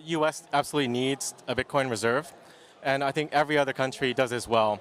US absolutely needs a Bitcoin reserve, and I think every other country does as well.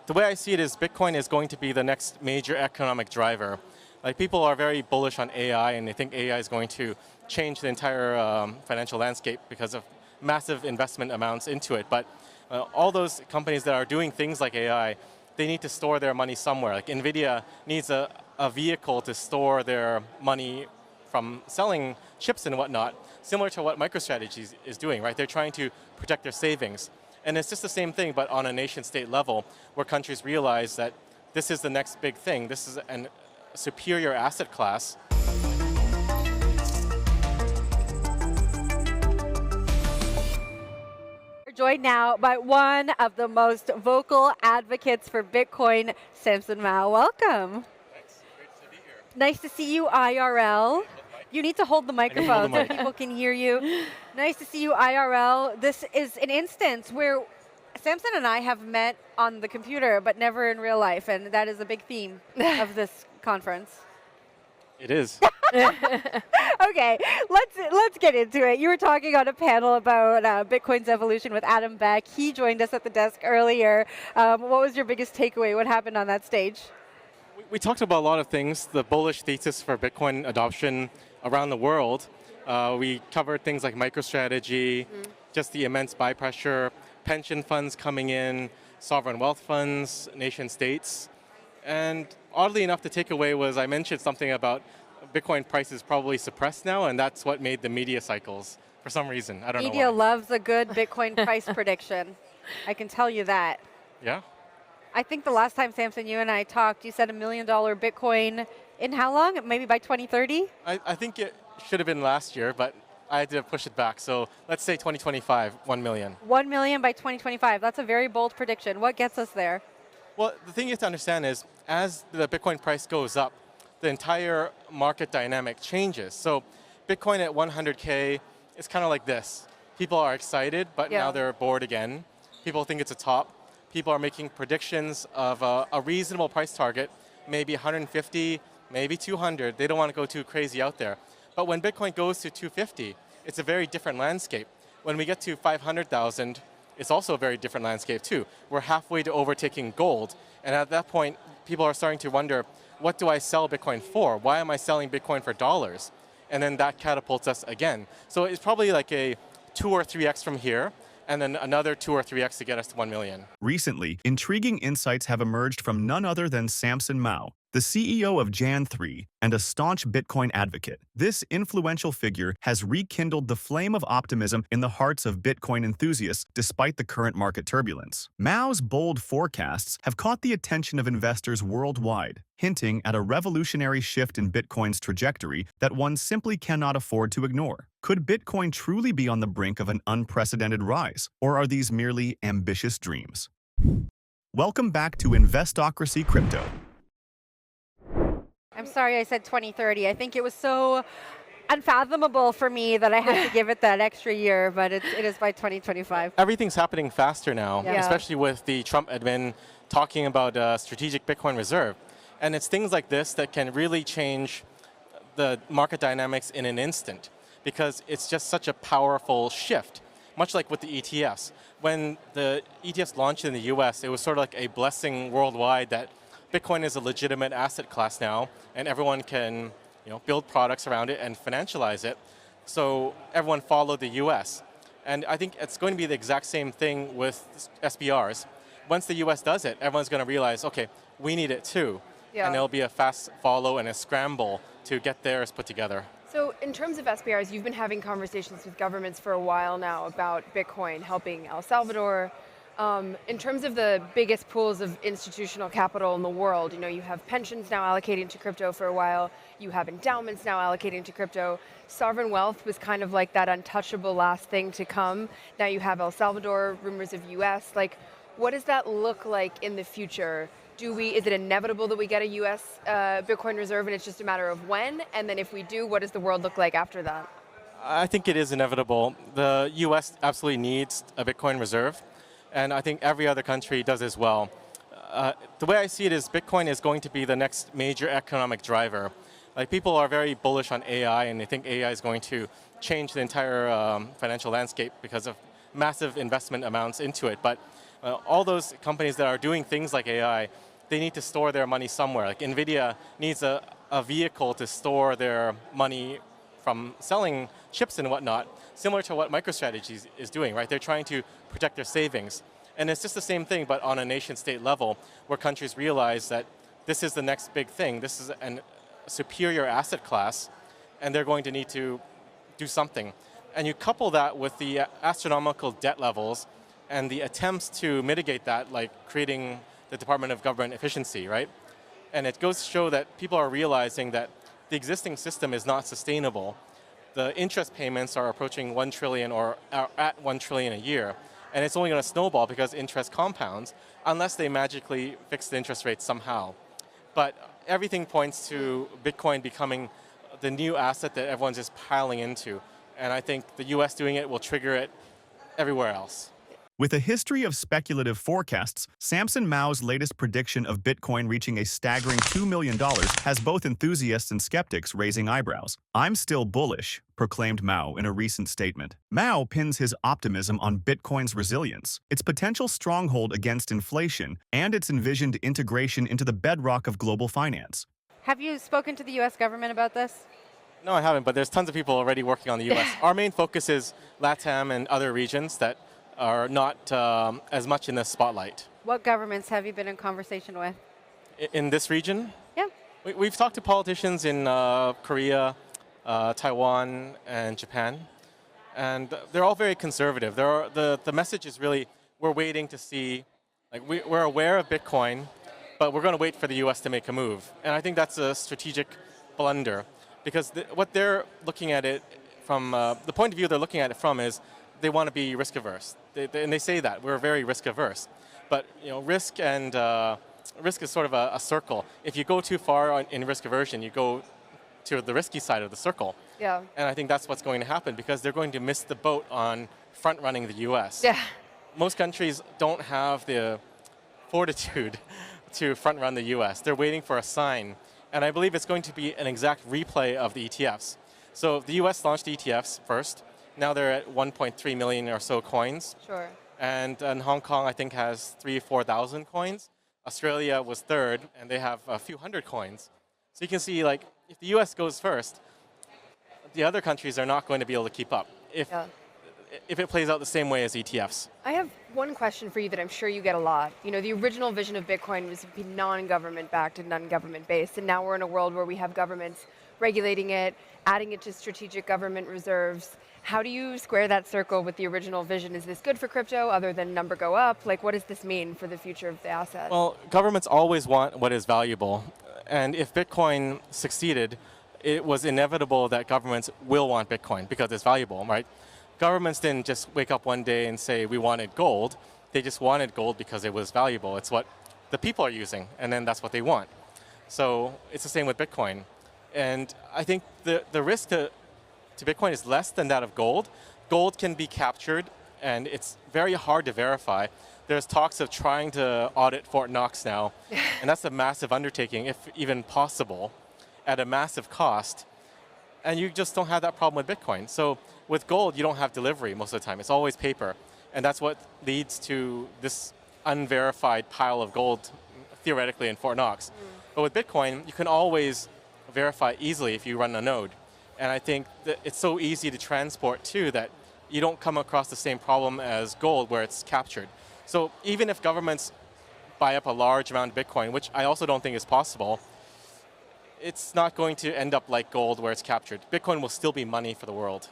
The way I see it is Bitcoin is going to be the next major economic driver. Like, people are very bullish on AI, and they think AI is going to change the entire financial landscape because of massive investment amounts into it. But all those companies that are doing things like AI, they need to store their money somewhere. Like NVIDIA needs a vehicle to store their money from selling chips and whatnot, similar to what MicroStrategy is doing, right? They're trying to protect their savings. And it's just the same thing, but on a nation-state level, where countries realize that this is the next big thing. This is a superior asset class. We're joined now by one of the most vocal advocates for Bitcoin, Samson Mow. Welcome. Thanks. Great to be here. Nice to see you IRL. You need to hold the microphone so people can hear you. Nice to see you IRL. This is an instance where Samson and I have met on the computer, but never in real life, and that is a big theme of this conference. It is. Okay, let's get into it. You were talking on a panel about Bitcoin's evolution with Adam Beck. He joined us at the desk earlier. What was your biggest takeaway? What happened on that stage? We talked about a lot of things, the bullish thesis for Bitcoin adoption around the world. We covered things like MicroStrategy, just the immense buy pressure, pension funds coming in, sovereign wealth funds, nation states. And oddly enough, the takeaway was I mentioned something about Bitcoin prices probably suppressed now, and that's what made the media cycles for some reason. I don't know why. Media loves a good Bitcoin price prediction. I can tell you that. Yeah? I think the last time, Samson, you and I talked, you said $1 million Bitcoin in how long? Maybe by 2030? I think it should have been last year, but I had to push it back. So let's say 2025, 1 million. 1 million by 2025. That's a very bold prediction. What gets us there? Well, the thing you have to understand is, as the Bitcoin price goes up, the entire market dynamic changes. So Bitcoin at 100K is kind of like this. People are excited, but now they're bored again. People think it's a top. People are making predictions of a reasonable price target, maybe 150, maybe 200. They don't want to go too crazy out there. But when Bitcoin goes to 250, it's a very different landscape. When we get to 500,000, it's also a very different landscape too. We're halfway to overtaking gold. And at that point, people are starting to wonder, what do I sell Bitcoin for? Why am I selling Bitcoin for dollars? And then that catapults us again. So it's probably like a 2 or 3x from here, and then another 2 or 3x to get us to 1 million. Recently, intriguing insights have emerged from none other than Samson Mow, the CEO of JAN3 and a staunch Bitcoin advocate. This influential figure has rekindled the flame of optimism in the hearts of Bitcoin enthusiasts despite the current market turbulence. Mow's bold forecasts have caught the attention of investors worldwide, hinting at a revolutionary shift in Bitcoin's trajectory that one simply cannot afford to ignore. Could Bitcoin truly be on the brink of an unprecedented rise, or are these merely ambitious dreams? Welcome back to Investocracy Crypto. I'm sorry I said 2030. I think it was so unfathomable for me that I had to give it that extra year, but it is by 2025. Everything's happening faster now, Yeah. especially with the Trump admin talking about a strategic Bitcoin reserve. And it's things like this that can really change the market dynamics in an instant, because it's just such a powerful shift, much like with the ETFs. When the ETFs launched in the US, it was sort of like a blessing worldwide that Bitcoin is a legitimate asset class now, and everyone can build products around it and financialize it. So everyone followed the US. And I think it's going to be the exact same thing with SBRs. Once the US does it, everyone's going to realize, okay, we need it too. Yeah. And there'll be a fast follow and a scramble to get theirs put together. So in terms of SBRs, you've been having conversations with governments for a while now about Bitcoin helping El Salvador. In terms of the biggest pools of institutional capital in the world, you have pensions now allocating to crypto for a while, you have endowments now allocating to crypto. Sovereign wealth was kind of like that untouchable last thing to come. Now you have El Salvador, rumors of US. Like, what does that look like in the future? Is it inevitable that we get a US Bitcoin reserve and it's just a matter of when? And then if we do, what does the world look like after that? I think it is inevitable. The US absolutely needs a Bitcoin reserve. And I think every other country does as well. The way I see it is Bitcoin is going to be the next major economic driver. Like people are very bullish on AI, and they think AI is going to change the entire financial landscape because of massive investment amounts into it. But all those companies that are doing things like AI, they need to store their money somewhere. Like NVIDIA needs a vehicle to store their money from selling chips and whatnot, similar to what MicroStrategy is doing, right? They're trying to protect their savings. And it's just the same thing, but on a nation-state level, where countries realize that this is the next big thing. This is a superior asset class, and they're going to need to do something. And you couple that with the astronomical debt levels and the attempts to mitigate that, like creating the Department of Government Efficiency, right? And it goes to show that people are realizing that the existing system is not sustainable. The interest payments are approaching 1 trillion or are at 1 trillion a year. And it's only going to snowball because interest compounds unless they magically fix the interest rate somehow. But everything points to Bitcoin becoming the new asset that everyone's just piling into. And I think the US doing it will trigger it everywhere else. With a history of speculative forecasts, Samson Mow's latest prediction of Bitcoin reaching a staggering $2 million has both enthusiasts and skeptics raising eyebrows. "I'm still bullish," proclaimed Mow in a recent statement. Mow pins his optimism on Bitcoin's resilience, its potential stronghold against inflation, and its envisioned integration into the bedrock of global finance. Have you spoken to the US government about this? No, I haven't, but there's tons of people already working on the US. Our main focus is LATAM and other regions that are not as much in the spotlight. What governments have you been in conversation with? In this region? Yeah. We've talked to politicians in Korea, Taiwan, and Japan, and they're all very conservative. The message is really, we're waiting to see, like we're aware of Bitcoin, but we're going to wait for the US to make a move. And I think that's a strategic blunder, because what they're looking at it from, the point of view they're looking at it from is, they want to be risk averse, and they say that we're very risk averse. But risk and risk is sort of a circle. If you go too far in risk aversion, you go to the risky side of the circle. Yeah. And I think that's what's going to happen because they're going to miss the boat on front running the U.S. Yeah. Most countries don't have the fortitude to front run the U.S. They're waiting for a sign, and I believe it's going to be an exact replay of the ETFs. So the U.S. launched ETFs first. Now they're at 1.3 million or so coins. Sure. And Hong Kong, I think, has 3,000 or 4,000 coins. Australia was third, and they have a few hundred coins. So you can see, like, if the US goes first, the other countries are not going to be able to keep up if it plays out the same way as ETFs. I have one question for you that I'm sure you get a lot. The original vision of Bitcoin was to be non-government backed and non-government based, and now we're in a world where we have governments regulating it, adding it to strategic government reserves. How do you square that circle with the original vision? Is this good for crypto other than number go up? Like, what does this mean for the future of the asset? Well, governments always want what is valuable. And if Bitcoin succeeded, it was inevitable that governments will want Bitcoin because it's valuable, right? Governments didn't just wake up one day and say, we wanted gold. They just wanted gold because it was valuable. It's what the people are using, and then that's what they want. So it's the same with Bitcoin. And I think the risk to Bitcoin is less than that of gold. Gold can be captured, and it's very hard to verify. There's talks of trying to audit Fort Knox now, and that's a massive undertaking, if even possible, at a massive cost. And you just don't have that problem with Bitcoin. So with gold, you don't have delivery most of the time. It's always paper, and that's what leads to this unverified pile of gold, theoretically, in Fort Knox. But with Bitcoin, you can always verify easily if you run a node. And I think that it's so easy to transport too that you don't come across the same problem as gold where it's captured. So even if governments buy up a large amount of Bitcoin, which I also don't think is possible, it's not going to end up like gold where it's captured. Bitcoin will still be money for the world.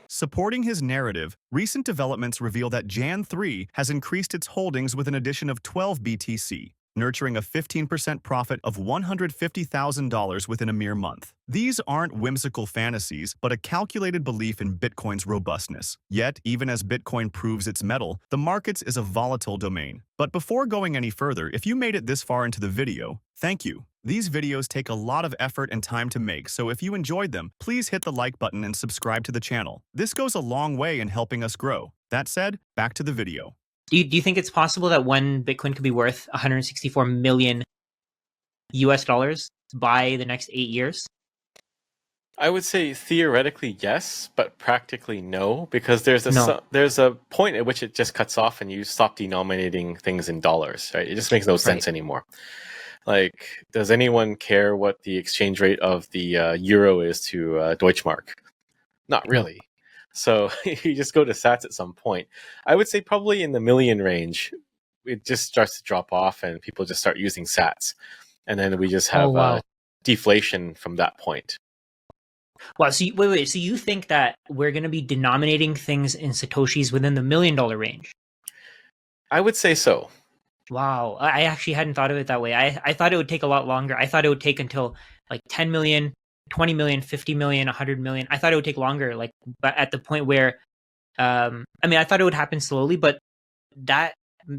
Supporting his narrative, recent developments reveal that JAN3 has increased its holdings with an addition of 12 BTC, nurturing a 15% profit of $150,000 within a mere month. These aren't whimsical fantasies, but a calculated belief in Bitcoin's robustness. Yet, even as Bitcoin proves its mettle, the markets is a volatile domain. But before going any further, if you made it this far into the video, thank you. These videos take a lot of effort and time to make, so if you enjoyed them, please hit the like button and subscribe to the channel. This goes a long way in helping us grow. That said, back to the video. Do you think it's possible that one Bitcoin could be worth 164 million US dollars by the next 8 years? I would say theoretically yes, but practically no, because No. there's a point at which it just cuts off and you stop denominating things in dollars, right? It just makes no sense anymore. Like, does anyone care what the exchange rate of the euro is to Deutschmark? Not really. So you just go to sats at some point. I would say probably in the million range, it just starts to drop off and people just start using sats. And then we just have wow. deflation from that point. Wow. So wait. So you think that we're going to be denominating things in Satoshis within the $1 million range? I would say so. Wow. I actually hadn't thought of it that way. I thought it would take a lot longer. I thought it would take until like 10 million, 20 million, 50 million, 100 million. I thought it would take longer, like, but at the point where, I mean, I thought it would happen slowly, but that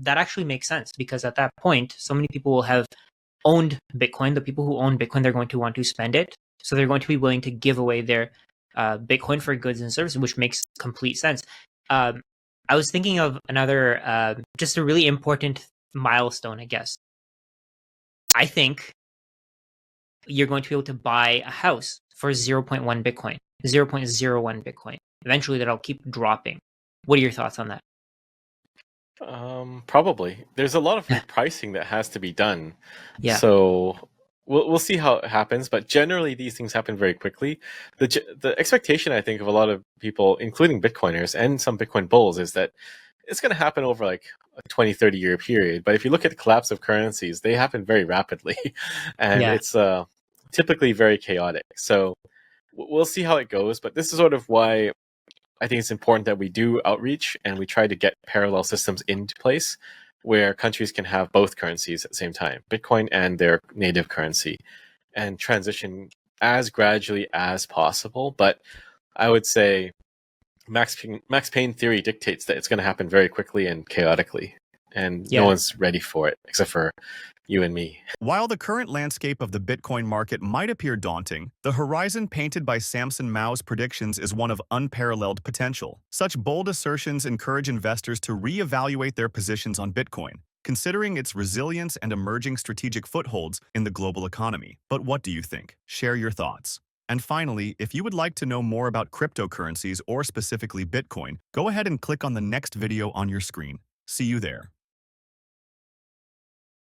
actually makes sense, because at that point, so many people will have owned Bitcoin. The people who own Bitcoin, they're going to want to spend it. So they're going to be willing to give away their Bitcoin for goods and services, which makes complete sense. I was thinking of another, just a really important milestone, I guess. I think you're going to be able to buy a house for 0.1 Bitcoin, 0.01 Bitcoin. Eventually, that'll keep dropping. What are your thoughts on that? Probably. There's a lot of repricing that has to be done. Yeah. So we'll see how it happens, but generally these things happen very quickly. The expectation, I think, of a lot of people, including Bitcoiners and some Bitcoin bulls, is that it's going to happen over like a 20, 30-year period. But if you look at the collapse of currencies, they happen very rapidly. And it's typically very chaotic. So we'll see how it goes. But this is sort of why I think it's important that we do outreach and we try to get parallel systems into place where countries can have both currencies at the same time, Bitcoin and their native currency, and transition as gradually as possible. But I would say Max Payne theory dictates that it's going to happen very quickly and chaotically, and no one's ready for it except for you and me. While the current landscape of the Bitcoin market might appear daunting, the horizon painted by Samson Mow's predictions is one of unparalleled potential. Such bold assertions encourage investors to reevaluate their positions on Bitcoin, considering its resilience and emerging strategic footholds in the global economy. But what do you think? Share your thoughts. And finally, if you would like to know more about cryptocurrencies or specifically Bitcoin, go ahead and click on the next video on your screen. See you there.